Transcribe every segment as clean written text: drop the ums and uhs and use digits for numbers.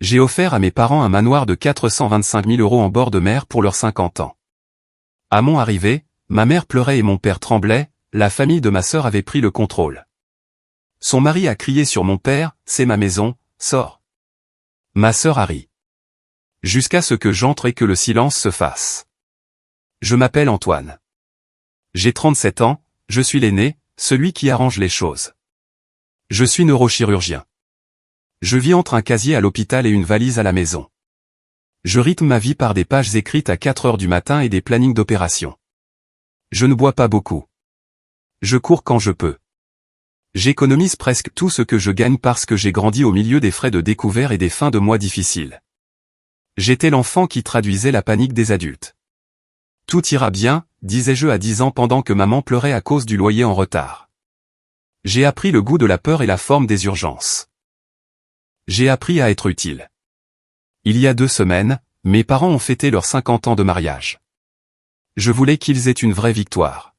J'ai offert à mes parents un manoir de 425 000 € en bord de mer pour leurs 50 ans. À mon arrivée, ma mère pleurait et mon père tremblait, la famille de ma sœur avait pris le contrôle. Son mari a crié sur mon père, « C'est ma maison, sors !» Ma sœur a ri. Jusqu'à ce que j'entre et que le silence se fasse. Je m'appelle Antoine. J'ai 37 ans, je suis l'aîné, celui qui arrange les choses. Je suis neurochirurgien. Je vis entre un casier à l'hôpital et une valise à la maison. Je rythme ma vie par des pages écrites à 4 heures du matin et des plannings d'opération. Je ne bois pas beaucoup. Je cours quand je peux. J'économise presque tout ce que je gagne parce que j'ai grandi au milieu des frais de découvert et des fins de mois difficiles. J'étais l'enfant qui traduisait la panique des adultes. Tout ira bien, disais-je à 10 ans pendant que maman pleurait à cause du loyer en retard. J'ai appris le goût de la peur et la forme des urgences. J'ai appris à être utile. Il y a 2 semaines, mes parents ont fêté leurs 50 ans de mariage. Je voulais qu'ils aient une vraie victoire.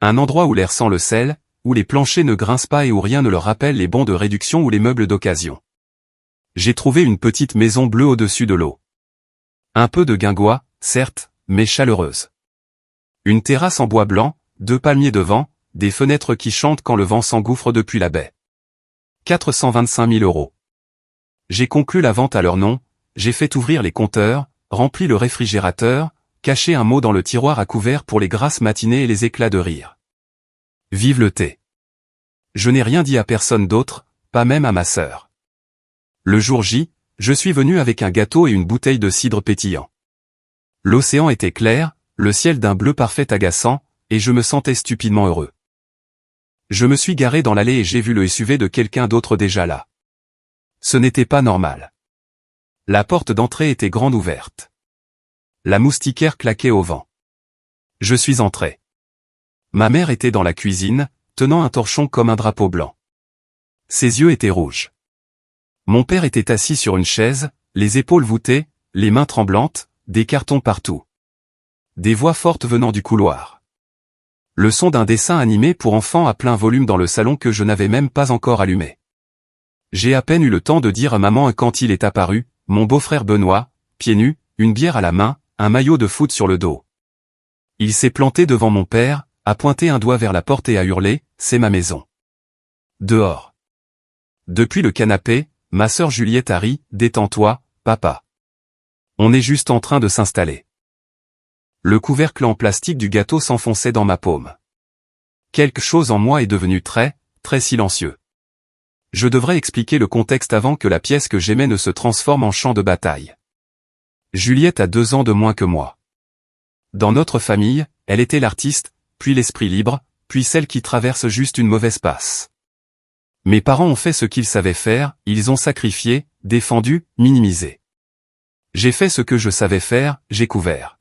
Un endroit où l'air sent le sel, où les planchers ne grincent pas et où rien ne leur rappelle les bons de réduction ou les meubles d'occasion. J'ai trouvé une petite maison bleue au-dessus de l'eau. Un peu de guingois, certes, mais chaleureuse. Une terrasse en bois blanc, 2 palmiers devant, des fenêtres qui chantent quand le vent s'engouffre depuis la baie. 425 000 €. J'ai conclu la vente à leur nom, j'ai fait ouvrir les compteurs, rempli le réfrigérateur, caché un mot dans le tiroir à couvert pour les grasses matinées et les éclats de rire. Vive le thé. Je n'ai rien dit à personne d'autre, pas même à ma sœur. Le jour J, je suis venu avec un gâteau et une bouteille de cidre pétillant. L'océan était clair, le ciel d'un bleu parfait agaçant, et je me sentais stupidement heureux. Je me suis garé dans l'allée et j'ai vu le SUV de quelqu'un d'autre déjà là. Ce n'était pas normal. La porte d'entrée était grande ouverte. La moustiquaire claquait au vent. Je suis entré. Ma mère était dans la cuisine, tenant un torchon comme un drapeau blanc. Ses yeux étaient rouges. Mon père était assis sur une chaise, les épaules voûtées, les mains tremblantes, des cartons partout. Des voix fortes venant du couloir. Le son d'un dessin animé pour enfants à plein volume dans le salon que je n'avais même pas encore allumé. J'ai à peine eu le temps de dire à maman quand il est apparu, mon beau-frère Benoît, pieds nus, une bière à la main, un maillot de foot sur le dos. Il s'est planté devant mon père, a pointé un doigt vers la porte et a hurlé, « C'est ma maison. » Dehors. Depuis le canapé, ma sœur Juliette a ri, « Détends-toi, papa. On est juste en train de s'installer. » Le couvercle en plastique du gâteau s'enfonçait dans ma paume. Quelque chose en moi est devenu très, très silencieux. Je devrais expliquer le contexte avant que la pièce que j'aimais ne se transforme en champ de bataille. Juliette a 2 ans de moins que moi. Dans notre famille, elle était l'artiste, puis l'esprit libre, puis celle qui traverse juste une mauvaise passe. Mes parents ont fait ce qu'ils savaient faire, ils ont sacrifié, défendu, minimisé. J'ai fait ce que je savais faire, j'ai couvert.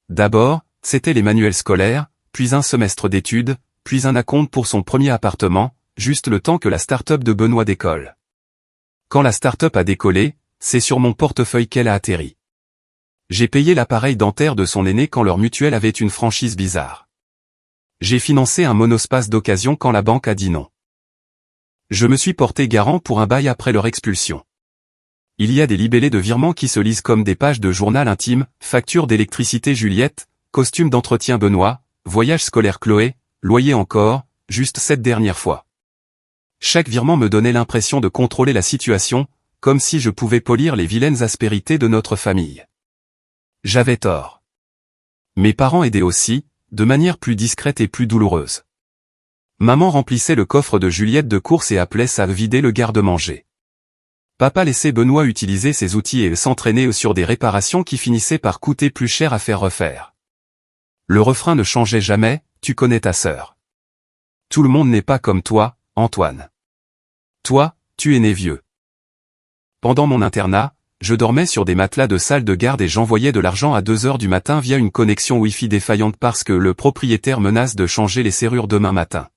D'abord, c'était les manuels scolaires, puis un semestre d'études, puis un acompte pour son premier appartement, juste le temps que la start-up de Benoît décolle. Quand la start-up a décollé, c'est sur mon portefeuille qu'elle a atterri. J'ai payé l'appareil dentaire de son aîné quand leur mutuelle avait une franchise bizarre. J'ai financé un monospace d'occasion quand la banque a dit non. Je me suis porté garant pour un bail après leur expulsion. Il y a des libellés de virements qui se lisent comme des pages de journal intime, facture d'électricité Juliette, costume d'entretien Benoît, voyage scolaire Chloé, loyer encore, juste cette dernière fois. Chaque virement me donnait l'impression de contrôler la situation, comme si je pouvais polir les vilaines aspérités de notre famille. J'avais tort. Mes parents aidaient aussi, de manière plus discrète et plus douloureuse. Maman remplissait le coffre de Juliette de course et appelait ça vider le garde-manger. Papa laissait Benoît utiliser ses outils et s'entraîner sur des réparations qui finissaient par coûter plus cher à faire refaire. Le refrain ne changeait jamais, tu connais ta sœur. Tout le monde n'est pas comme toi, Antoine. Toi, tu es né vieux. Pendant mon internat, je dormais sur des matelas de salle de garde et j'envoyais de l'argent à 2 heures du matin via une connexion Wi-Fi défaillante parce que le propriétaire menace de changer les serrures demain matin.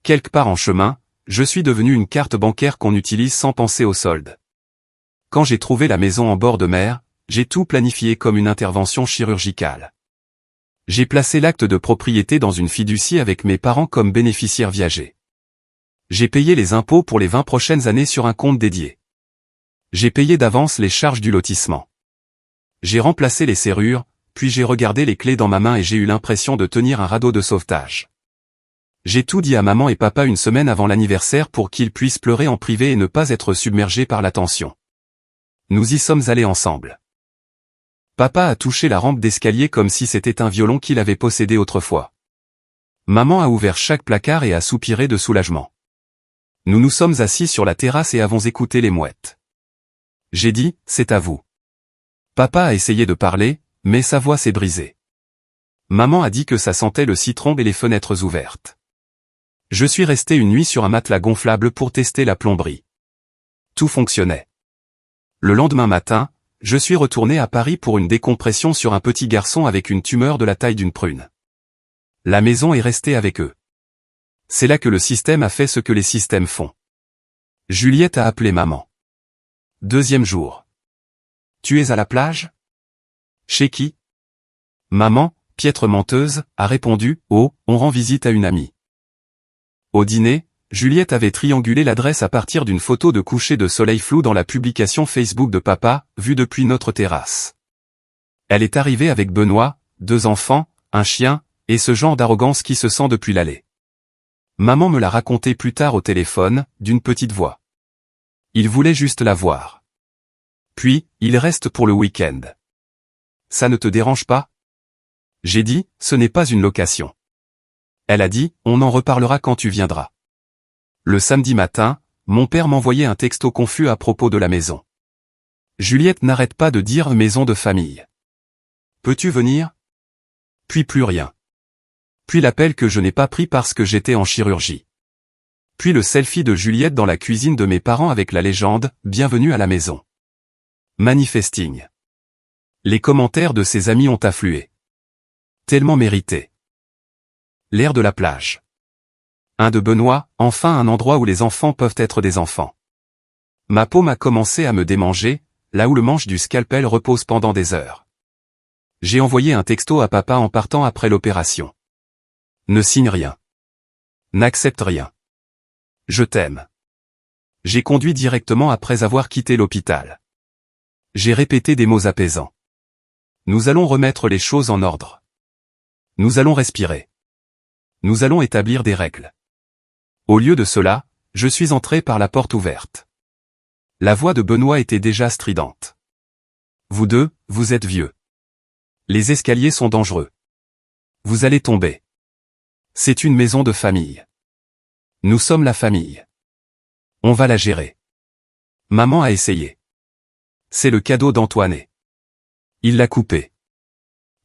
Quelque part en chemin, je suis devenu une carte bancaire qu'on utilise sans penser au solde. Quand j'ai trouvé la maison en bord de mer, j'ai tout planifié comme une intervention chirurgicale. J'ai placé l'acte de propriété dans une fiducie avec mes parents comme bénéficiaires viagers. J'ai payé les impôts pour les 20 prochaines années sur un compte dédié. J'ai payé d'avance les charges du lotissement. J'ai remplacé les serrures, puis j'ai regardé les clés dans ma main et j'ai eu l'impression de tenir un radeau de sauvetage. J'ai tout dit à maman et papa une semaine avant l'anniversaire pour qu'ils puissent pleurer en privé et ne pas être submergés par l'attention. Nous y sommes allés ensemble. Papa a touché la rampe d'escalier comme si c'était un violon qu'il avait possédé autrefois. Maman a ouvert chaque placard et a soupiré de soulagement. Nous nous sommes assis sur la terrasse et avons écouté les mouettes. J'ai dit, c'est à vous. Papa a essayé de parler, mais sa voix s'est brisée. Maman a dit que ça sentait le citron et les fenêtres ouvertes. Je suis resté une nuit sur un matelas gonflable pour tester la plomberie. Tout fonctionnait. Le lendemain matin, je suis retourné à Paris pour une décompression sur un petit garçon avec une tumeur de la taille d'une prune. La maison est restée avec eux. C'est là que le système a fait ce que les systèmes font. Juliette a appelé maman. Deuxième jour. Tu es à la plage? Chez qui? Maman, piètre menteuse, a répondu, oh, on rend visite à une amie. Au dîner, Juliette avait triangulé l'adresse à partir d'une photo de coucher de soleil flou dans la publication Facebook de papa, vue depuis notre terrasse. Elle est arrivée avec Benoît, 2 enfants, un chien, et ce genre d'arrogance qui se sent depuis l'aller. Maman me l'a raconté plus tard au téléphone, d'une petite voix. Il voulait juste la voir. Puis, il reste pour le week-end. Ça ne te dérange pas? J'ai dit, ce n'est pas une location. Elle a dit, on en reparlera quand tu viendras. Le samedi matin, mon père m'envoyait un texto confus à propos de la maison. Juliette n'arrête pas de dire maison de famille. Peux-tu venir? Puis plus rien. Puis l'appel que je n'ai pas pris parce que j'étais en chirurgie. Puis le selfie de Juliette dans la cuisine de mes parents avec la légende « Bienvenue à la maison ». Manifesting. Les commentaires de ses amis ont afflué. Tellement mérité. L'air de la plage. Un de Benoît, enfin un endroit où les enfants peuvent être des enfants. Ma paume a commencé à me démanger, là où le manche du scalpel repose pendant des heures. J'ai envoyé un texto à papa en partant après l'opération. Ne signe rien. N'accepte rien. Je t'aime. J'ai conduit directement après avoir quitté l'hôpital. J'ai répété des mots apaisants. Nous allons remettre les choses en ordre. Nous allons respirer. Nous allons établir des règles. Au lieu de cela, je suis entré par la porte ouverte. La voix de Benoît était déjà stridente. Vous deux, vous êtes vieux. Les escaliers sont dangereux. Vous allez tomber. C'est une maison de famille. Nous sommes la famille. On va la gérer. Maman a essayé. C'est le cadeau d'Antoine. Il l'a coupé.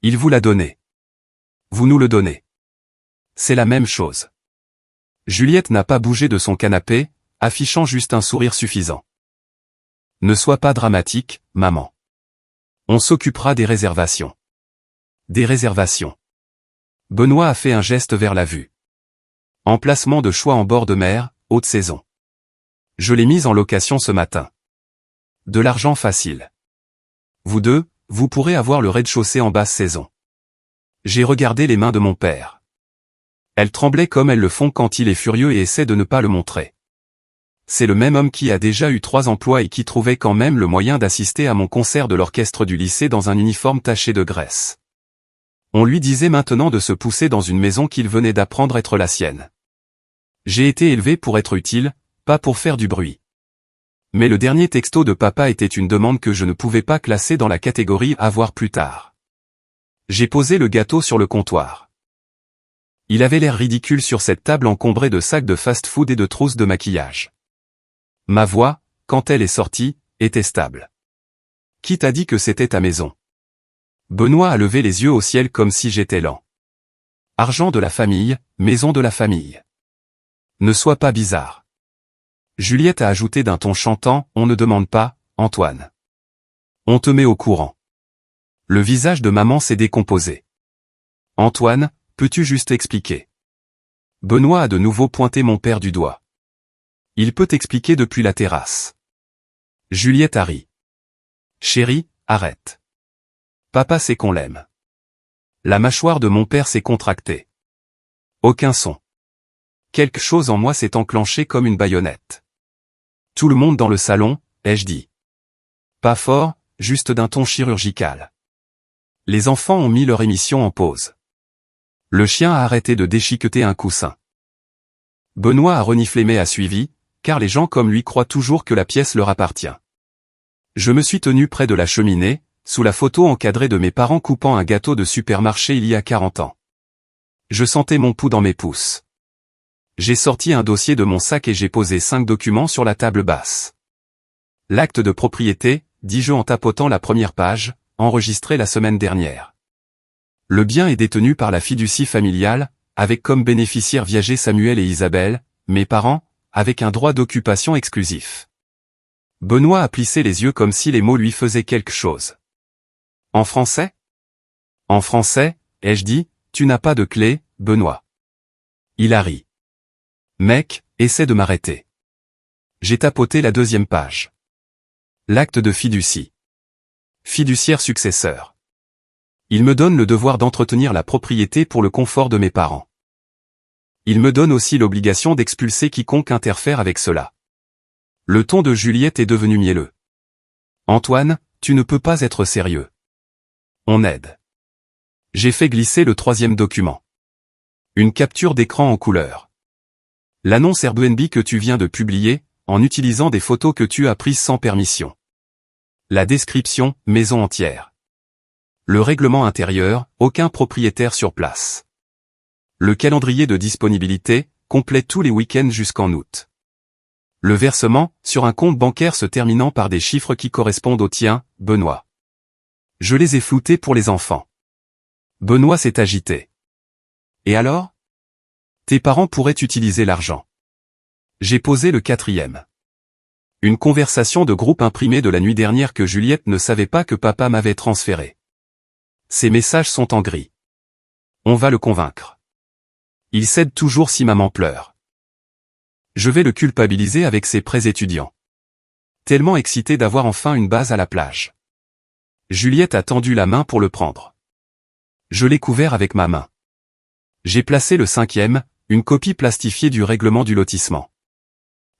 Il vous l'a donné. Vous nous le donnez. C'est la même chose. Juliette n'a pas bougé de son canapé, affichant juste un sourire suffisant. Ne sois pas dramatique, maman. On s'occupera des réservations. Des réservations. Benoît a fait un geste vers la vue. Emplacement de choix en bord de mer, haute saison. Je l'ai mise en location ce matin. De l'argent facile. Vous deux, vous pourrez avoir le rez-de-chaussée en basse saison. J'ai regardé les mains de mon père. Elles tremblaient comme elles le font quand il est furieux et essaie de ne pas le montrer. C'est le même homme qui a déjà eu 3 emplois et qui trouvait quand même le moyen d'assister à mon concert de l'orchestre du lycée dans un uniforme taché de graisse. On lui disait maintenant de se pousser dans une maison qu'il venait d'apprendre être la sienne. J'ai été élevé pour être utile, pas pour faire du bruit. Mais le dernier texto de papa était une demande que je ne pouvais pas classer dans la catégorie « à voir plus tard ». J'ai posé le gâteau sur le comptoir. Il avait l'air ridicule sur cette table encombrée de sacs de fast-food et de trousses de maquillage. Ma voix, quand elle est sortie, était stable. Qui t'a dit que c'était ta maison? Benoît a levé les yeux au ciel comme si j'étais lent. Argent de la famille, maison de la famille. Ne sois pas bizarre. Juliette a ajouté d'un ton chantant, on ne demande pas, Antoine. On te met au courant. Le visage de maman s'est décomposé. Antoine, peux-tu juste expliquer? Benoît a de nouveau pointé mon père du doigt. Il peut expliquer depuis la terrasse. Juliette a ri. Chérie, arrête. Papa sait qu'on l'aime. La mâchoire de mon père s'est contractée. Aucun son. Quelque chose en moi s'est enclenché comme une baïonnette. Tout le monde dans le salon, ai-je dit. Pas fort, juste d'un ton chirurgical. Les enfants ont mis leur émission en pause. Le chien a arrêté de déchiqueter un coussin. Benoît a reniflé mais a suivi, car les gens comme lui croient toujours que la pièce leur appartient. Je me suis tenu près de la cheminée, sous la photo encadrée de mes parents coupant un gâteau de supermarché il y a 40 ans. Je sentais mon pouls dans mes pouces. J'ai sorti un dossier de mon sac et j'ai posé 5 documents sur la table basse. L'acte de propriété, dis-je en tapotant la première page, enregistré la semaine dernière. Le bien est détenu par la fiducie familiale, avec comme bénéficiaires viagers Samuel et Isabelle, mes parents, avec un droit d'occupation exclusif. Benoît a plissé les yeux comme si les mots lui faisaient quelque chose. En français? En français, ai-je dit, tu n'as pas de clé, Benoît. Il a ri. Mec, essaie de m'arrêter. J'ai tapoté la 2e page. L'acte de fiducie. Fiduciaire successeur. Il me donne le devoir d'entretenir la propriété pour le confort de mes parents. Il me donne aussi l'obligation d'expulser quiconque interfère avec cela. Le ton de Juliette est devenu mielleux. Antoine, tu ne peux pas être sérieux. On aide. J'ai fait glisser le 3e document. Une capture d'écran en couleur. L'annonce Airbnb que tu viens de publier, en utilisant des photos que tu as prises sans permission. La description, maison entière. Le règlement intérieur, aucun propriétaire sur place. Le calendrier de disponibilité, complet tous les week-ends jusqu'en août. Le versement, sur un compte bancaire se terminant par des chiffres qui correspondent au tien, Benoît. Je les ai floutés pour les enfants. Benoît s'est agité. Et alors? Tes parents pourraient utiliser l'argent. J'ai posé le 4e. Une conversation de groupe imprimée de la nuit dernière que Juliette ne savait pas que papa m'avait transférée. Ces messages sont en gris. On va le convaincre. Il cède toujours si maman pleure. Je vais le culpabiliser avec ses prêts étudiants. Tellement excité d'avoir enfin une base à la plage. Juliette a tendu la main pour le prendre. Je l'ai couvert avec ma main. J'ai placé le 5e, une copie plastifiée du règlement du lotissement.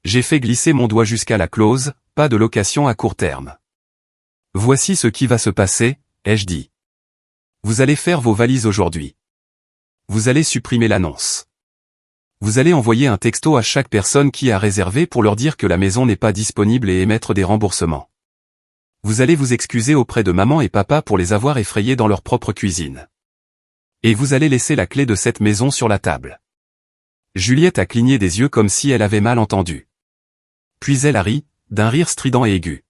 J'ai fait glisser mon doigt jusqu'à la clause, pas de location à court terme. Voici ce qui va se passer, ai-je dit. Vous allez faire vos valises aujourd'hui. Vous allez supprimer l'annonce. Vous allez envoyer un texto à chaque personne qui a réservé pour leur dire que la maison n'est pas disponible et émettre des remboursements. Vous allez vous excuser auprès de maman et papa pour les avoir effrayés dans leur propre cuisine. Et vous allez laisser la clé de cette maison sur la table. Juliette a cligné des yeux comme si elle avait mal entendu. Puis elle a ri, d'un rire strident et aigu.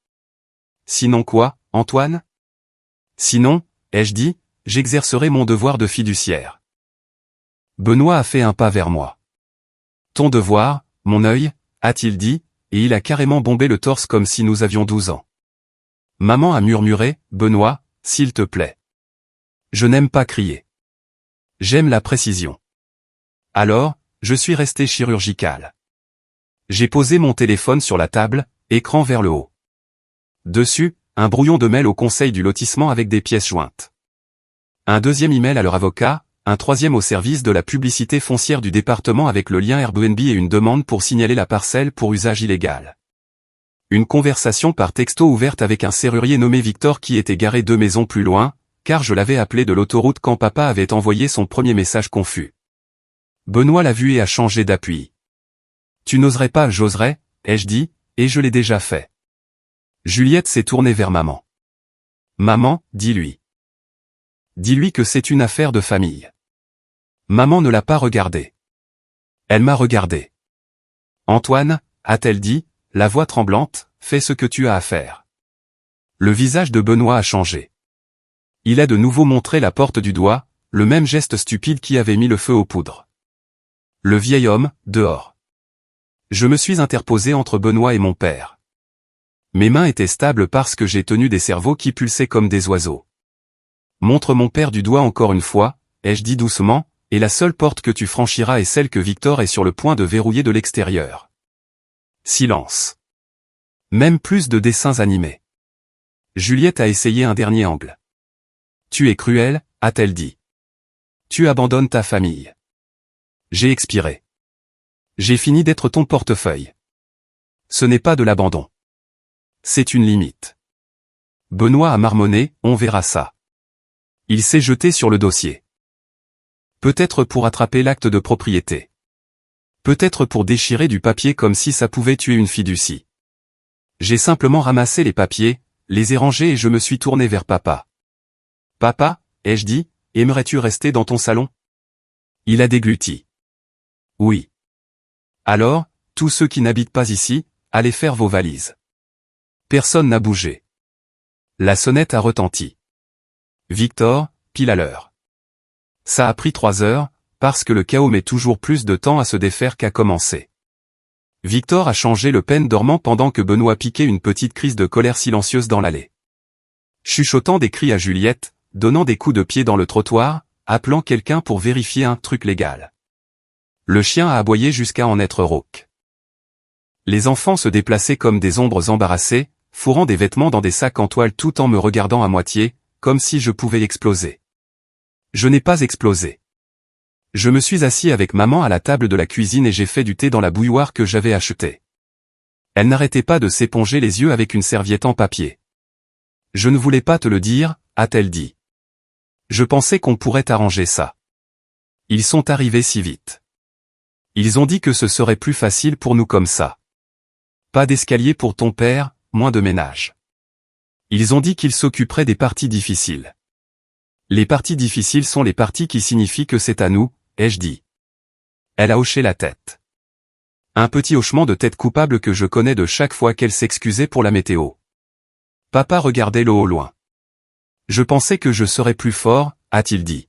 Sinon quoi, Antoine? Sinon, ai-je dit, j'exercerai mon devoir de fiduciaire. Benoît a fait un pas vers moi. Ton devoir, mon œil, a-t-il dit, et il a carrément bombé le torse comme si nous avions 12 ans. Maman a murmuré, Benoît, s'il te plaît. Je n'aime pas crier. J'aime la précision. Alors, je suis resté chirurgical. J'ai posé mon téléphone sur la table, écran vers le haut. Dessus, un brouillon de mail au conseil du lotissement avec des pièces jointes. Un 2e email à leur avocat, un 3e au service de la publicité foncière du département avec le lien Airbnb et une demande pour signaler la parcelle pour usage illégal. Une conversation par texto ouverte avec un serrurier nommé Victor qui était garé 2 maisons plus loin, car je l'avais appelé de l'autoroute quand papa avait envoyé son premier message confus. Benoît l'a vu et a changé d'appui. Tu n'oserais pas, j'oserais, ai-je dit, et je l'ai déjà fait. Juliette s'est tournée vers maman. Maman, dis-lui. Dis-lui que c'est une affaire de famille. Maman ne l'a pas regardé. Elle m'a regardé. Antoine, a-t-elle dit, la voix tremblante, fais ce que tu as à faire. Le visage de Benoît a changé. Il a de nouveau montré la porte du doigt, le même geste stupide qui avait mis le feu aux poudres. Le vieil homme, dehors. Je me suis interposé entre Benoît et mon père. Mes mains étaient stables parce que j'ai tenu des cerveaux qui pulsaient comme des oiseaux. Montre mon père du doigt encore une fois, ai-je dit doucement, et la seule porte que tu franchiras est celle que Victor est sur le point de verrouiller de l'extérieur. Silence. Même plus de dessins animés. Juliette a essayé un dernier angle. Tu es cruel, a-t-elle dit. Tu abandonnes ta famille. J'ai expiré. J'ai fini d'être ton portefeuille. Ce n'est pas de l'abandon. C'est une limite. Benoît a marmonné, on verra ça. Il s'est jeté sur le dossier. Peut-être pour attraper l'acte de propriété. Peut-être pour déchirer du papier comme si ça pouvait tuer une fiducie. J'ai simplement ramassé les papiers, les ai rangés et je me suis tourné vers papa. Papa, ai-je dit, aimerais-tu rester dans ton salon? Il a dégluti. Oui. Alors, tous ceux qui n'habitent pas ici, allez faire vos valises. Personne n'a bougé. La sonnette a retenti. Victor, pile à l'heure. Ça a pris 3 heures, parce que le chaos met toujours plus de temps à se défaire qu'à commencer. Victor a changé le peine dormant pendant que Benoît piquait une petite crise de colère silencieuse dans l'allée. Chuchotant des cris à Juliette, donnant des coups de pied dans le trottoir, appelant quelqu'un pour vérifier un truc légal. Le chien a aboyé jusqu'à en être rauque. Les enfants se déplaçaient comme des ombres embarrassées, fourrant des vêtements dans des sacs en toile tout en me regardant à moitié, comme si je pouvais exploser. Je n'ai pas explosé. Je me suis assis avec maman à la table de la cuisine et j'ai fait du thé dans la bouilloire que j'avais achetée. Elle n'arrêtait pas de s'éponger les yeux avec une serviette en papier. Je ne voulais pas te le dire, a-t-elle dit. Je pensais qu'on pourrait arranger ça. Ils sont arrivés si vite. Ils ont dit que ce serait plus facile pour nous comme ça. Pas d'escalier pour ton père, moins de ménage. Ils ont dit qu'ils s'occuperaient des parties difficiles. Les parties difficiles sont les parties qui signifient que c'est à nous, ai-je dit. Elle a hoché la tête. Un petit hochement de tête coupable que je connais de chaque fois qu'elle s'excusait pour la météo. Papa regardait l'eau au loin. Je pensais que je serais plus fort, a-t-il dit.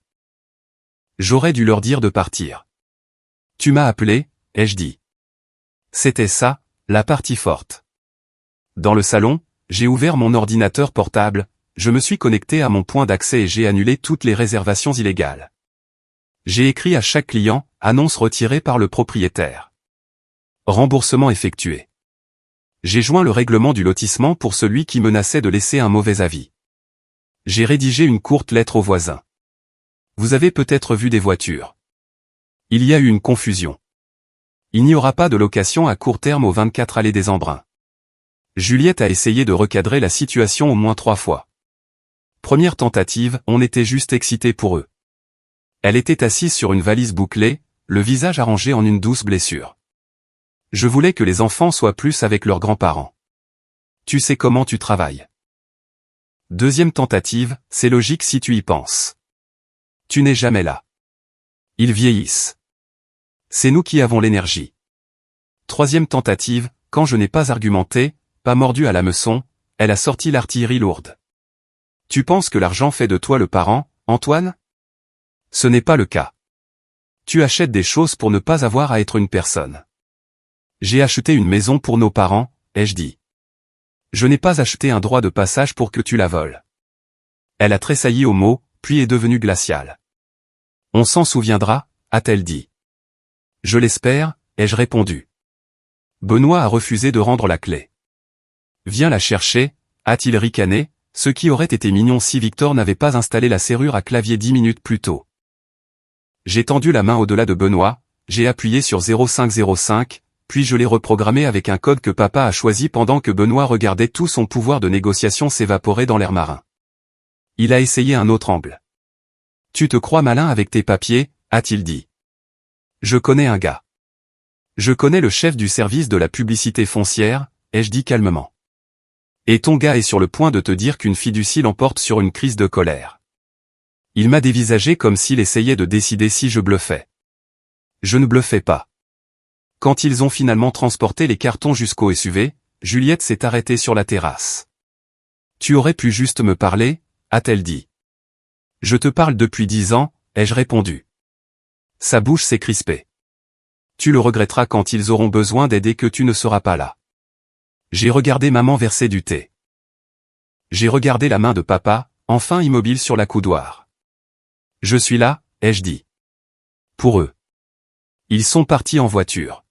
J'aurais dû leur dire de partir. Tu m'as appelé, ai-je dit. C'était ça, la partie forte. Dans le salon, j'ai ouvert mon ordinateur portable, je me suis connecté à mon point d'accès et j'ai annulé toutes les réservations illégales. J'ai écrit à chaque client, annonce retirée par le propriétaire. Remboursement effectué. J'ai joint le règlement du lotissement pour celui qui menaçait de laisser un mauvais avis. J'ai rédigé une courte lettre aux voisins. Vous avez peut-être vu des voitures. Il y a eu une confusion. Il n'y aura pas de location à court terme au 24 allée des Embruns. Juliette a essayé de recadrer la situation au moins 3 fois. Première tentative, on était juste excités pour eux. Elle était assise sur une valise bouclée, le visage arrangé en une douce blessure. Je voulais que les enfants soient plus avec leurs grands-parents. Tu sais comment tu travailles. Deuxième tentative, c'est logique si tu y penses. Tu n'es jamais là. Ils vieillissent. C'est nous qui avons l'énergie. Troisième tentative, quand je n'ai pas argumenté, pas mordu à l'hameçon, elle a sorti l'artillerie lourde. Tu penses que l'argent fait de toi le parent, Antoine? Ce n'est pas le cas. Tu achètes des choses pour ne pas avoir à être une personne. J'ai acheté une maison pour nos parents, ai-je dit. Je n'ai pas acheté un droit de passage pour que tu la voles. Elle a tressailli au mot, puis est devenue glaciale. On s'en souviendra, a-t-elle dit. Je l'espère, ai-je répondu. Benoît a refusé de rendre la clé. Viens la chercher, a-t-il ricané, ce qui aurait été mignon si Victor n'avait pas installé la serrure à clavier 10 minutes plus tôt. J'ai tendu la main au-delà de Benoît, j'ai appuyé sur 0505, puis je l'ai reprogrammé avec un code que papa a choisi pendant que Benoît regardait tout son pouvoir de négociation s'évaporer dans l'air marin. Il a essayé un autre angle. Tu te crois malin avec tes papiers, a-t-il dit. Je connais un gars. Je connais le chef du service de la publicité foncière, ai-je dit calmement. Et ton gars est sur le point de te dire qu'une fiducie l'emporte sur une crise de colère. Il m'a dévisagé comme s'il essayait de décider si je bluffais. Je ne bluffais pas. Quand ils ont finalement transporté les cartons jusqu'au SUV, Juliette s'est arrêtée sur la terrasse. Tu aurais pu juste me parler, a-t-elle dit. Je te parle depuis 10 ans, ai-je répondu. Sa bouche s'est crispée. Tu le regretteras quand ils auront besoin d'aide et que tu ne seras pas là. J'ai regardé maman verser du thé. J'ai regardé la main de papa, enfin immobile sur la coudoir. Je suis là, ai-je dit. Pour eux. Ils sont partis en voiture.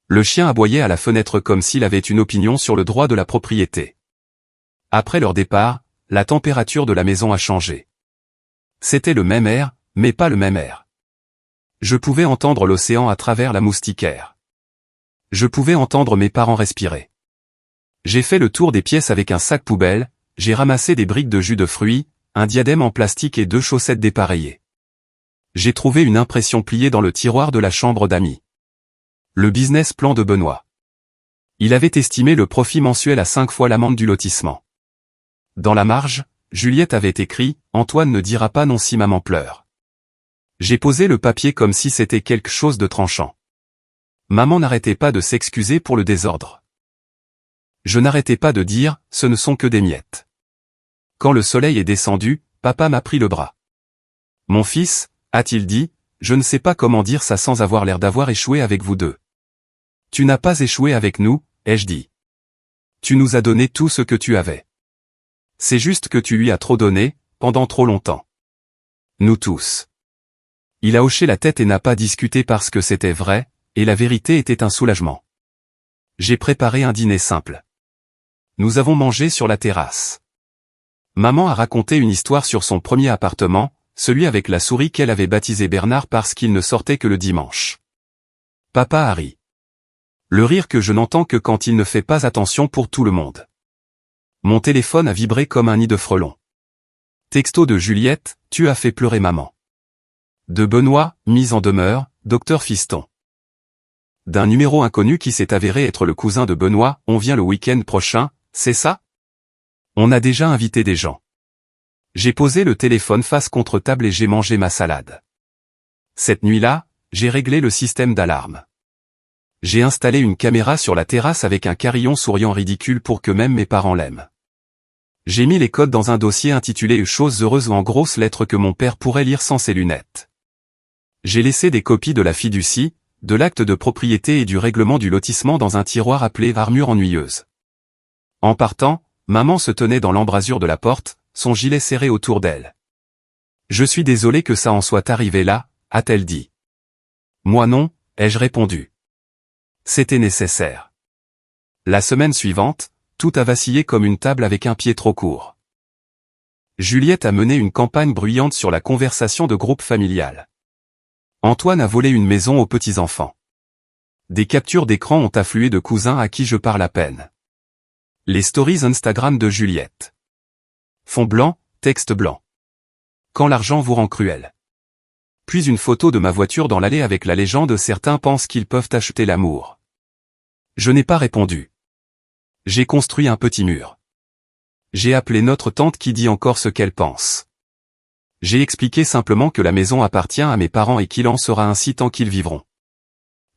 Le chien aboyait à la fenêtre comme s'il avait une opinion sur le droit de la propriété. Après leur départ, la température de la maison a changé. C'était le même air, mais pas le même air. Je pouvais entendre l'océan à travers la moustiquaire. Je pouvais entendre mes parents respirer. J'ai fait le tour des pièces avec un sac poubelle, j'ai ramassé des briques de jus de fruits, un diadème en plastique et 2 chaussettes dépareillées. J'ai trouvé une impression pliée dans le tiroir de la chambre d'amis. Le business plan de Benoît. Il avait estimé le profit mensuel à 5 fois l'amende du lotissement. Dans la marge, Juliette avait écrit « Antoine ne dira pas non si maman pleure ». J'ai posé le papier comme si c'était quelque chose de tranchant. Maman n'arrêtait pas de s'excuser pour le désordre. Je n'arrêtais pas de dire « ce ne sont que des miettes ». Quand le soleil est descendu, papa m'a pris le bras. « Mon fils », a-t-il dit, « je ne sais pas comment dire ça sans avoir l'air d'avoir échoué avec vous deux. »« Tu n'as pas échoué avec nous », ai-je dit. « Tu nous as donné tout ce que tu avais. C'est juste que tu lui as trop donné, pendant trop longtemps. Nous tous. » Il a hoché la tête et n'a pas discuté parce que c'était vrai, et la vérité était un soulagement. J'ai préparé un dîner simple. Nous avons mangé sur la terrasse. Maman a raconté une histoire sur son premier appartement, celui avec la souris qu'elle avait baptisé Bernard parce qu'il ne sortait que le dimanche. Papa a ri. Le rire que je n'entends que quand il ne fait pas attention pour tout le monde. Mon téléphone a vibré comme un nid de frelons. Texto de Juliette, tu as fait pleurer maman. De Benoît, mise en demeure, docteur Fiston. D'un numéro inconnu qui s'est avéré être le cousin de Benoît, on vient le week-end prochain, c'est ça? On a déjà invité des gens. J'ai posé le téléphone face contre table et j'ai mangé ma salade. Cette nuit-là, j'ai réglé le système d'alarme. J'ai installé une caméra sur la terrasse avec un carillon souriant ridicule pour que même mes parents l'aiment. J'ai mis les codes dans un dossier intitulé « Choses heureuses » en grosses lettres que mon père pourrait lire sans ses lunettes. J'ai laissé des copies de la fiducie, de l'acte de propriété et du règlement du lotissement dans un tiroir appelé « Armure ennuyeuse ». En partant, maman se tenait dans l'embrasure de la porte, son gilet serré autour d'elle. « Je suis désolé que ça en soit arrivé là », a-t-elle dit. « Moi non », ai-je répondu. C'était nécessaire. La semaine suivante, tout a vacillé comme une table avec un pied trop court. Juliette a mené une campagne bruyante sur la conversation de groupe familial. Antoine a volé une maison aux petits-enfants. Des captures d'écran ont afflué de cousins à qui je parle à peine. Les stories Instagram de Juliette. Fond blanc, texte blanc. Quand l'argent vous rend cruel. Puis une photo de ma voiture dans l'allée avec la légende « Certains pensent qu'ils peuvent acheter l'amour ». Je n'ai pas répondu. J'ai construit un petit mur. J'ai appelé notre tante qui dit encore ce qu'elle pense. J'ai expliqué simplement que la maison appartient à mes parents et qu'il en sera ainsi tant qu'ils vivront.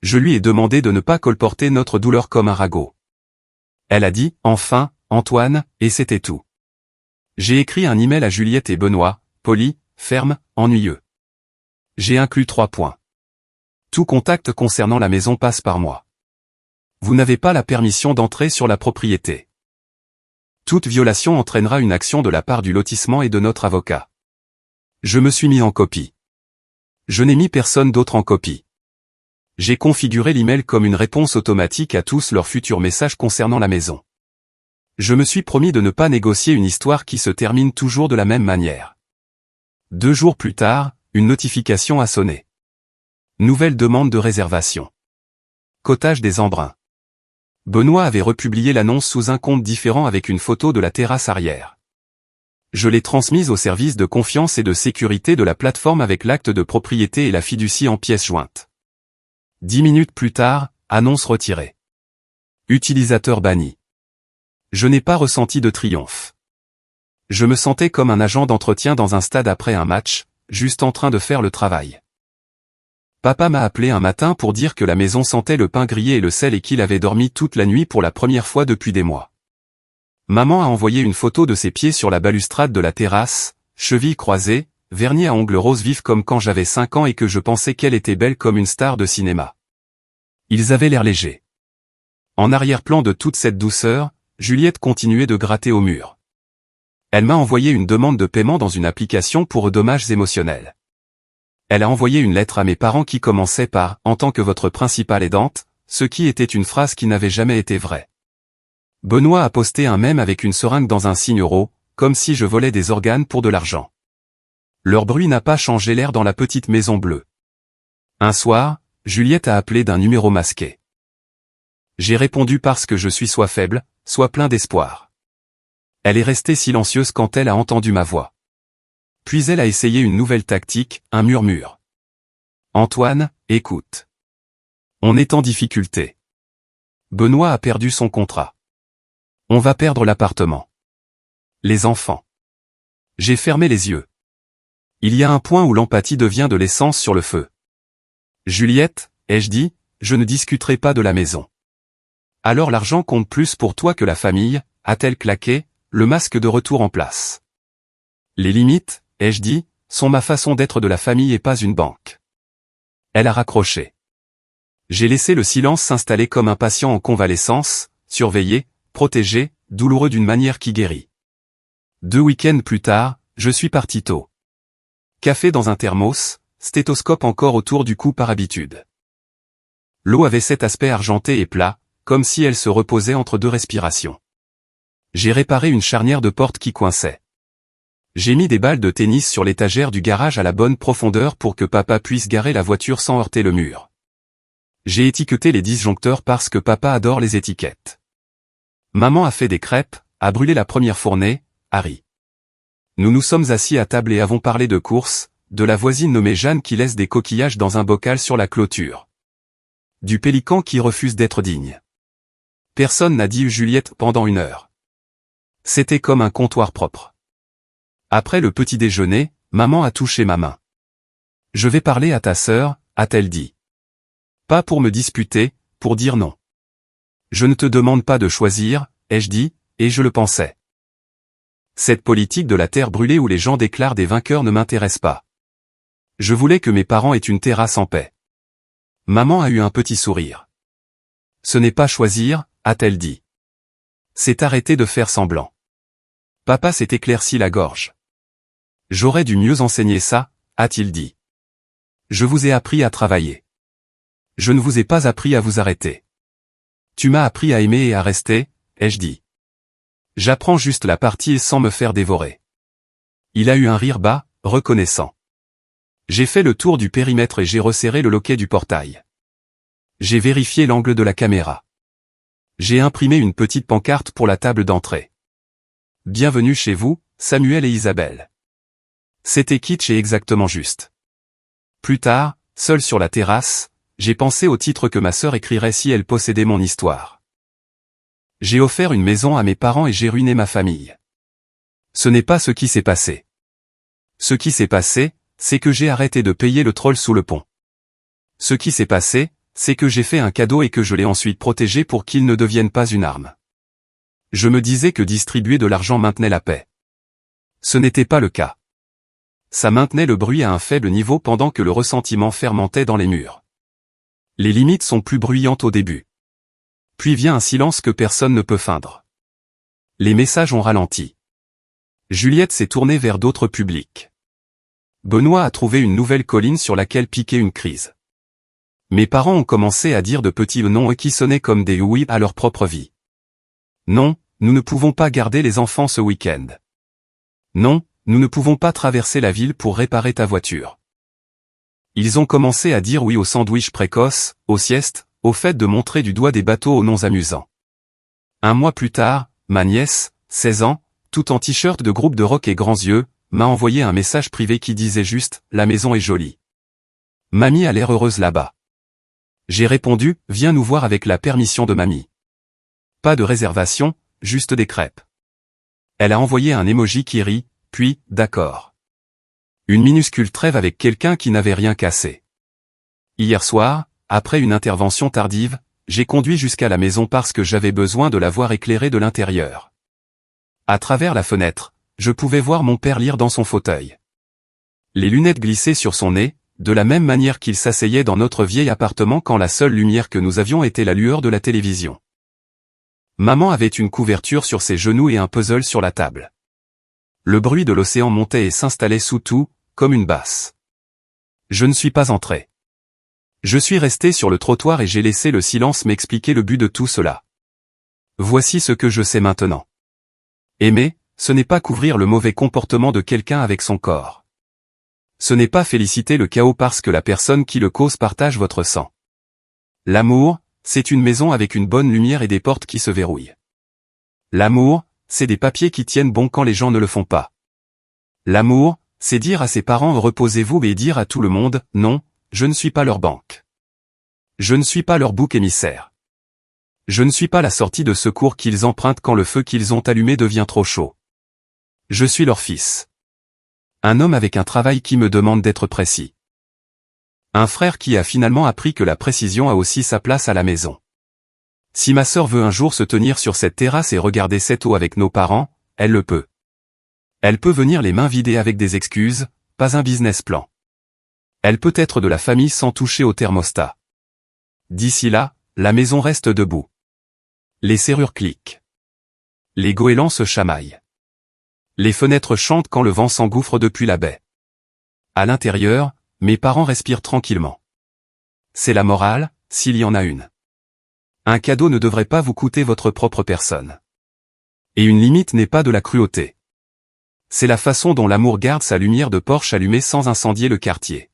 Je lui ai demandé de ne pas colporter notre douleur comme un ragot. Elle a dit « Enfin, Antoine », et c'était tout. J'ai écrit un email à Juliette et Benoît, poli, ferme, ennuyeux. J'ai inclus 3 points. Tout contact concernant la maison passe par moi. Vous n'avez pas la permission d'entrer sur la propriété. Toute violation entraînera une action de la part du lotissement et de notre avocat. Je me suis mis en copie. Je n'ai mis personne d'autre en copie. J'ai configuré l'email comme une réponse automatique à tous leurs futurs messages concernant la maison. Je me suis promis de ne pas négocier une histoire qui se termine toujours de la même manière. 2 jours plus tard, une notification a sonné. Nouvelle demande de réservation. Cottage des Embruns. Benoît avait republié l'annonce sous un compte différent avec une photo de la terrasse arrière. Je l'ai transmise au service de confiance et de sécurité de la plateforme avec l'acte de propriété et la fiducie en pièces jointes. 10 minutes plus tard, annonce retirée. Utilisateur banni. Je n'ai pas ressenti de triomphe. Je me sentais comme un agent d'entretien dans un stade après un match, juste en train de faire le travail. Papa m'a appelé un matin pour dire que la maison sentait le pain grillé et le sel et qu'il avait dormi toute la nuit pour la première fois depuis des mois. Maman a envoyé une photo de ses pieds sur la balustrade de la terrasse, chevilles croisées, vernis à ongles roses vifs comme quand j'avais 5 ans et que je pensais qu'elle était belle comme une star de cinéma. Ils avaient l'air légers. En arrière-plan de toute cette douceur, Juliette continuait de gratter au mur. Elle m'a envoyé une demande de paiement dans une application pour dommages émotionnels. Elle a envoyé une lettre à mes parents qui commençait par « en tant que votre principale aidante », ce qui était une phrase qui n'avait jamais été vraie. Benoît a posté un mème avec une seringue dans un signe euro, comme si je volais des organes pour de l'argent. Leur bruit n'a pas changé l'air dans la petite maison bleue. Un soir, Juliette a appelé d'un numéro masqué. J'ai répondu parce que je suis soit faible, soit plein d'espoir. Elle est restée silencieuse quand elle a entendu ma voix. Puis elle a essayé une nouvelle tactique, un murmure. Antoine, écoute. On est en difficulté. Benoît a perdu son contrat. On va perdre l'appartement. Les enfants. J'ai fermé les yeux. Il y a un point où l'empathie devient de l'essence sur le feu. Juliette, ai-je dit, je ne discuterai pas de la maison. Alors l'argent compte plus pour toi que la famille, a-t-elle claqué, le masque de retour en place. Les limites, ai-je dit, sont ma façon d'être de la famille et pas une banque. Elle a raccroché. J'ai laissé le silence s'installer comme un patient en convalescence, surveillé, protégé, douloureux d'une manière qui guérit. 2 week-ends plus tard, je suis parti tôt. Café dans un thermos, stéthoscope encore autour du cou par habitude. L'eau avait cet aspect argenté et plat, comme si elle se reposait entre 2 respirations. J'ai réparé une charnière de porte qui coinçait. J'ai mis des balles de tennis sur l'étagère du garage à la bonne profondeur pour que papa puisse garer la voiture sans heurter le mur. J'ai étiqueté les disjoncteurs parce que papa adore les étiquettes. Maman a fait des crêpes, a brûlé la première fournée, Harry. Nous nous sommes assis à table et avons parlé de courses, de la voisine nommée Jeanne qui laisse des coquillages dans un bocal sur la clôture. Du pélican qui refuse d'être digne. Personne n'a dit Juliette pendant 1 heure. C'était comme un comptoir propre. Après le petit déjeuner, maman a touché ma main. Je vais parler à ta sœur, a-t-elle dit. Pas pour me disputer, pour dire non. Je ne te demande pas de choisir, ai-je dit, et je le pensais. Cette politique de la terre brûlée où les gens déclarent des vainqueurs ne m'intéresse pas. Je voulais que mes parents aient une terrasse en paix. Maman a eu un petit sourire. Ce n'est pas choisir, a-t-elle dit. C'est arrêter de faire semblant. Papa s'est éclairci la gorge. J'aurais dû mieux enseigner ça, a-t-il dit. Je vous ai appris à travailler. Je ne vous ai pas appris à vous arrêter. Tu m'as appris à aimer et à rester, ai-je dit. J'apprends juste la partie sans me faire dévorer. Il a eu un rire bas, reconnaissant. J'ai fait le tour du périmètre et j'ai resserré le loquet du portail. J'ai vérifié l'angle de la caméra. J'ai imprimé une petite pancarte pour la table d'entrée. Bienvenue chez vous, Samuel et Isabelle. C'était kitsch et exactement juste. Plus tard, seul sur la terrasse, j'ai pensé au titre que ma sœur écrirait si elle possédait mon histoire. J'ai offert une maison à mes parents et j'ai ruiné ma famille. Ce n'est pas ce qui s'est passé. Ce qui s'est passé, c'est que j'ai arrêté de payer le troll sous le pont. Ce qui s'est passé, c'est que j'ai fait un cadeau et que je l'ai ensuite protégé pour qu'il ne devienne pas une arme. Je me disais que distribuer de l'argent maintenait la paix. Ce n'était pas le cas. Ça maintenait le bruit à un faible niveau pendant que le ressentiment fermentait dans les murs. Les limites sont plus bruyantes au début. Puis vient un silence que personne ne peut feindre. Les messages ont ralenti. Juliette s'est tournée vers d'autres publics. Benoît a trouvé une nouvelle colline sur laquelle piquer une crise. Mes parents ont commencé à dire de petits noms qui sonnaient comme des oui à leur propre vie. Non, nous ne pouvons pas garder les enfants ce week-end. Non, nous ne pouvons pas traverser la ville pour réparer ta voiture. Ils ont commencé à dire oui aux sandwichs précoces, aux siestes, au fait de montrer du doigt des bateaux aux noms amusants. 1 mois plus tard, ma nièce, 16 ans, tout en t-shirt de groupe de rock et grands yeux, m'a envoyé un message privé qui disait juste « La maison est jolie. Mamie a l'air heureuse là-bas. » J'ai répondu « Viens nous voir avec la permission de mamie. » Pas de réservation, juste des crêpes. Elle a envoyé un emoji qui rit, puis « D'accord. » Une minuscule trêve avec quelqu'un qui n'avait rien cassé. Hier soir, après une intervention tardive, j'ai conduit jusqu'à la maison parce que j'avais besoin de la voir éclairée de l'intérieur. À travers la fenêtre, je pouvais voir mon père lire dans son fauteuil. Les lunettes glissaient sur son nez, de la même manière qu'il s'asseyait dans notre vieil appartement quand la seule lumière que nous avions était la lueur de la télévision. Maman avait une couverture sur ses genoux et un puzzle sur la table. Le bruit de l'océan montait et s'installait sous tout, comme une basse. Je ne suis pas entré. Je suis resté sur le trottoir et j'ai laissé le silence m'expliquer le but de tout cela. Voici ce que je sais maintenant. Aimer, ce n'est pas couvrir le mauvais comportement de quelqu'un avec son corps. Ce n'est pas féliciter le chaos parce que la personne qui le cause partage votre sang. L'amour, c'est une maison avec une bonne lumière et des portes qui se verrouillent. L'amour, c'est des papiers qui tiennent bon quand les gens ne le font pas. L'amour, c'est dire à ses parents reposez-vous et dire à tout le monde, non, je ne suis pas leur banque. Je ne suis pas leur bouc émissaire. Je ne suis pas la sortie de secours qu'ils empruntent quand le feu qu'ils ont allumé devient trop chaud. Je suis leur fils. Un homme avec un travail qui me demande d'être précis. Un frère qui a finalement appris que la précision a aussi sa place à la maison. Si ma sœur veut un jour se tenir sur cette terrasse et regarder cette eau avec nos parents, elle le peut. Elle peut venir les mains vidées avec des excuses, pas un business plan. Elle peut être de la famille sans toucher au thermostat. D'ici là, la maison reste debout. Les serrures cliquent. Les goélands se chamaillent. Les fenêtres chantent quand le vent s'engouffre depuis la baie. À l'intérieur, mes parents respirent tranquillement. C'est la morale, s'il y en a une. Un cadeau ne devrait pas vous coûter votre propre personne. Et une limite n'est pas de la cruauté. C'est la façon dont l'amour garde sa lumière de Porsche allumée sans incendier le quartier.